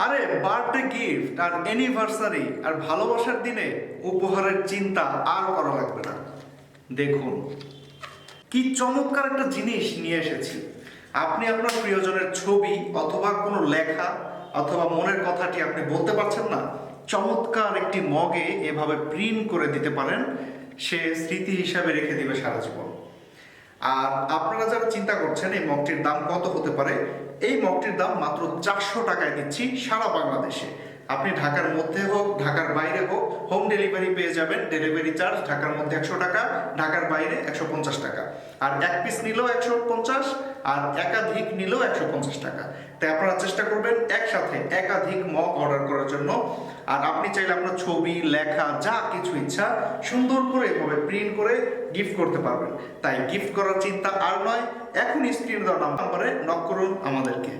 আরে birthday gift আর anniversary আর ভালোবাসার দিনে উপহারের চিন্তা আর করা লাগবে না। দেখুন কি চমৎকার একটা জিনিস নিয়ে এসেছি। আপনি আপনার প্রিয়জনের ছবি অথবা কোনো লেখা অথবা মনের কথাটি আপনি বলতে পারছেন না, চমৎকার একটি মগে এভাবে প্রিন্ট করে দিতে পারেন। সে স্মৃতি হিসাবে রেখে দিবে সারা জীবন। আর আপনারা যারা চিন্তা করছেন এই মগটির দাম কত হতে পারে, এই মগটির দাম মাত্র 400 টাকায় দিচ্ছি সারা বাংলাদেশে। আপনি ঢাকার মধ্যে হোক ঢাকার বাইরে হোক হোম ডেলিভারি পেয়ে যাবেন। ডেলিভারি চার্জ ঢাকার মধ্যে 100 টাকা, ঢাকার বাইরে 150 টাকা। আর এক পিস নিলেও 150, আর একাধিক নিলেও 150 টাকা। তাই আপনারা চেষ্টা করবেন একসাথে একাধিক মগ অর্ডার করার জন্য। আর আপনি চাইলে আপনার ছবি লেখা যা কিছু ইচ্ছা সুন্দর করে এভাবে প্রিন্ট করে গিফট করতে পারবেন। তাই গিফট করার চিন্তা আর নয়, এখনই স্ক্রিনে দেওয়া নাম্বারে নক করুন আমাদেরকে।